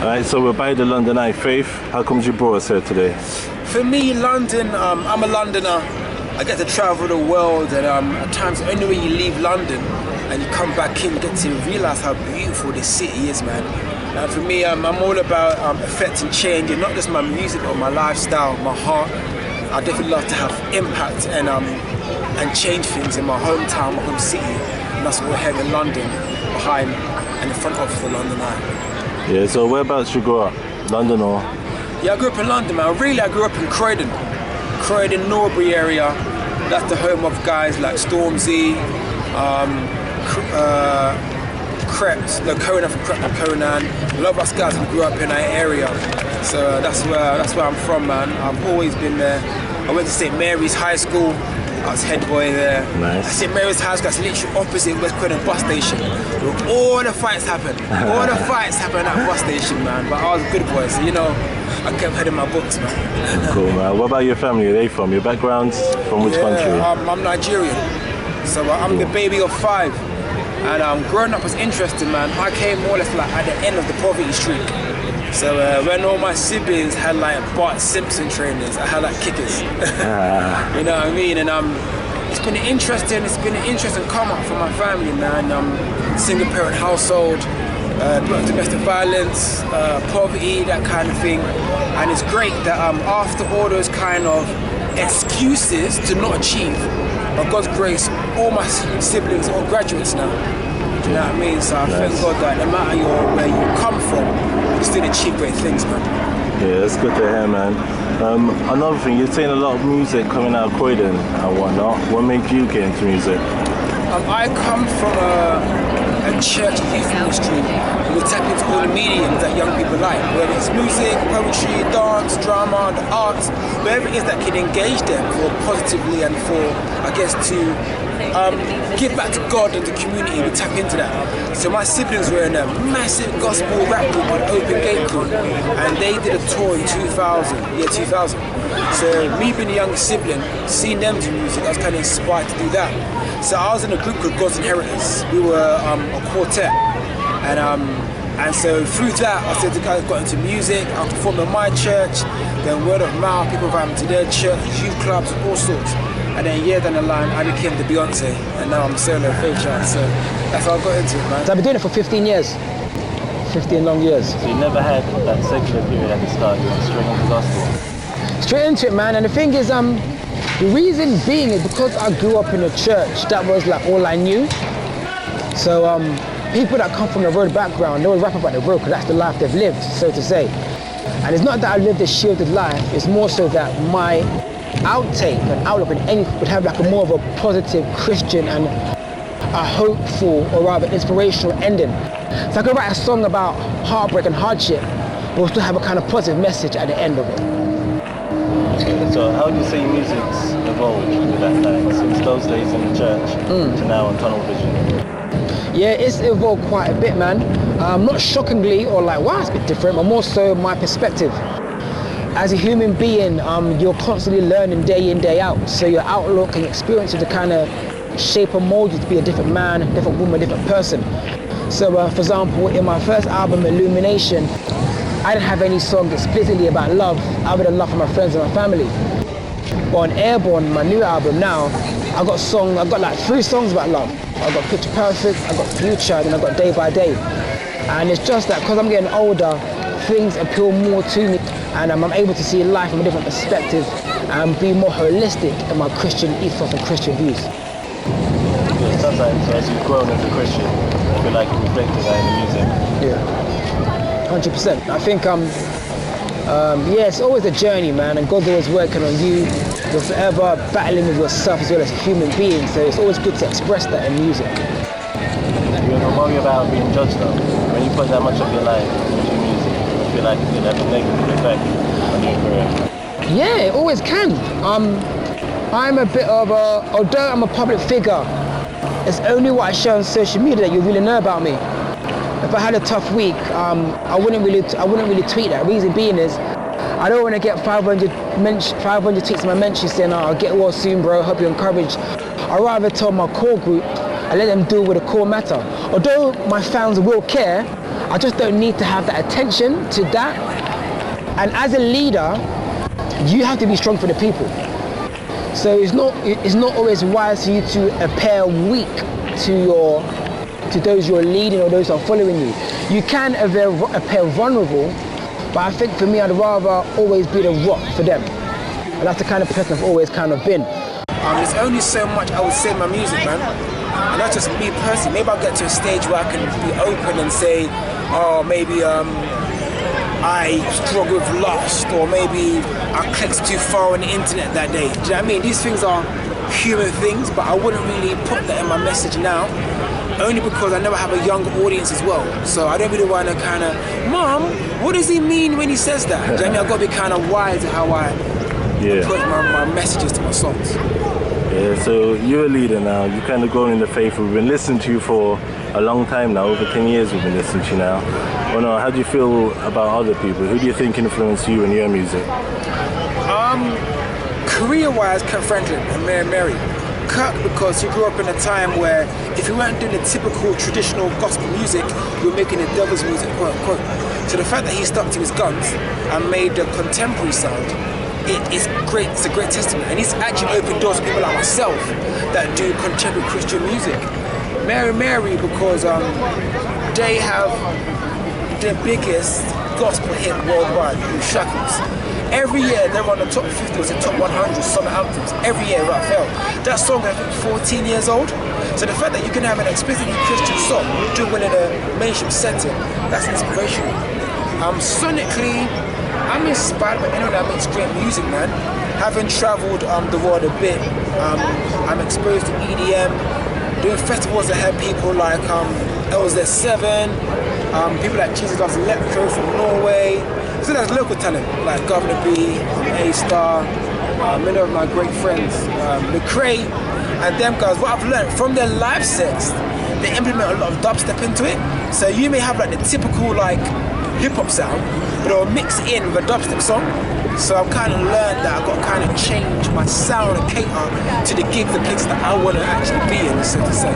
Alright, so we're by the London Eye. Faith, how comes you brought us here today? For me, London, I'm a Londoner. I get to travel the world, and at times only when you leave London and you come back in, you get to realise how beautiful this city is, man. And for me, I'm all about affecting change, and not just my music, but my lifestyle, my heart. I definitely love to have impact and change things in my hometown, my home city, and that's what we're here in London, behind and in front of the London Eye. Yeah, so whereabouts you grew up? London or? Yeah, I grew up in London, man. Really, I grew up in Croydon, Norbury area. That's the home of guys like Stormzy, Crept, the Conan from Crept and Conan. A lot of us guys who grew up in that area. So that's where I'm from, man. I've always been there. I went to St. Mary's High School. I was head boy there. Nice. St. Mary's High School, that's literally opposite West Croydon bus station. Where all the fights happen. All the fights happen at that bus station, man. But I was a good boy, so you know, I kept head in my books, man. Cool, man. What about your family? Where are they from? Your backgrounds? From which country? I'm Nigerian. So I'm the baby of 5. And growing up was interesting, man. I came more or less like at the end of the poverty streak. So when all my siblings had like Bart Simpson trainers, I had like kickers. You know what I mean? And it's been an interesting come up for my family, man. Single parent household, domestic violence, poverty, that kind of thing. And it's great that after all those kind of excuses to not achieve, by God's grace, all my siblings are all graduates now. Do you know what I mean? So I thank God that no matter where you come from, you still achieve great things, man. Yeah, that's good to hear, man. Another thing, you're saying a lot of music coming out of Croydon and whatnot. What made you get into music? I come from a church youth ministry. We tap into all the mediums that young people like, whether it's music, poetry, dance, drama, the arts, whatever it is that can engage them for positively and for, I guess, to give back to God and the community. We tap into that. So my siblings were in a massive gospel rap group called Open Gate Group, and they did a tour in 2000. So me being a younger sibling, seeing them do music, I was kind of inspired to do that. So I was in a group called God's Inheritance. We were a quartet, and so through that, I said the guys got into music. I performed in my church, then word of mouth, people invited me to their church, youth clubs, all sorts. And then a year down the line, I became the Beyonce, and now I'm solo Faith Child. So that's how I got into it, man. So I've been doing it for 15 years. 15 long years. So you never had that secular period at the start, you went straight into gospel? Straight into it, man. And the thing is, the reason being is because I grew up in a church, that was like all I knew. So people that come from the road background, they always rap about the road because that's the life they've lived, so to say. And it's not that I lived a shielded life, it's more so that my outtake and outlook in any would have like a more of a positive Christian and a hopeful or rather inspirational ending. So I could write a song about heartbreak and hardship, but still have a kind of positive message at the end of it. So how would you say music's evolved with that time, since those days in the church to now on tunnel vision? Yeah, it's evolved quite a bit, man. Not shockingly or like, wow, it's a bit different, but more so my perspective. As a human being, you're constantly learning day in, day out. So your outlook and experiences to kind of shape and mold you to be a different man, a different woman, a different person. So for example, in my first album, Illumination, I didn't have any songs explicitly about love, other than love for my friends and my family. But on Airborne, my new album now, I've got like 3 songs about love. I've got Picture Perfect, I've got Future, and I've got Day by Day. And it's just that because I'm getting older, things appeal more to me, and I'm able to see life from a different perspective and be more holistic in my Christian ethos and Christian views. Yeah, sometimes as you've grown as a Christian, I feel like you reflected that in the music. Yeah, 100%. I think yeah, it's always a journey, man, and God's always working on you. You're forever battling with yourself as well as a human being, so it's always good to express that in music. You ever worry about being judged though? When you put that much of your life into music, I feel like it could have a negative effect on your career. Yeah, it always can. I'm a bit of a, although I'm a public figure, it's only what I share on social media that you really know about me. If I had a tough week, I wouldn't really tweet that. Reason being is, I don't want to get 500 tweets in my mention saying, "Oh, I'll get well soon, bro. Hope you're encouraged." I'd rather tell my core group and let them deal with the core matter. Although my fans will care, I just don't need to have that attention to that. And as a leader, you have to be strong for the people. So it's not always wise for you to appear weak to those you're leading or those who are following you. You can appear vulnerable, but I think for me, I'd rather always be the rock for them. And that's the kind of person I've always kind of been. There's only so much I would say in my music, man. And that's just me personally. Maybe I'll get to a stage where I can be open and say, oh, maybe I struggle with lust, or maybe I clicked too far on the internet that day. Do you know what I mean? These things are human things, but I wouldn't really put that in my message now, only because I know I have a younger audience as well. So I don't really want to kind of, Mom, what does he mean when he says that? Do you know what I mean? I've got to be kind of wise in how I put my messages to my songs. Yeah, so you're a leader now, you've kind of grown in the faith. We've been listening to you for a long time now, over 10 years we've been listening to you now. Well, no, how do you feel about other people? Who do you think influenced you and your music? Career-wise, Kirk Franklin and Mary. Kirk, because he grew up in a time where if you weren't doing the typical traditional gospel music, you were making the devil's music, quote unquote. So the fact that he stuck to his guns and made the contemporary sound, it's great. It's a great testament, and he's actually opened doors to people like myself that do contemporary Christian music. Mary, because they have the biggest gospel hit worldwide, Shackles. Every year they're on the top 50 or the top 100 summer anthems. Every year without fail. That song I think 14 years old. So the fact that you can have an explicitly Christian song do well in a mainstream setting, that's inspirational. Sonically, I'm inspired by anyone that makes great music, man. Having travelled the world a bit, I'm exposed to EDM. Doing festivals that have people like LZ7, people like Jesus Loves Electro from Norway. So there's local talent like Governor B, A-Star, many of my great friends, McCrae, and them guys. What I've learned from their live sets, they implement a lot of dubstep into it. So you may have like the typical like hip hop sound, but it'll mix in with a dubstep song. So I've kind of learned that I've got to kind of change my sound and cater to the gigs and places that I want to actually be in, so to say.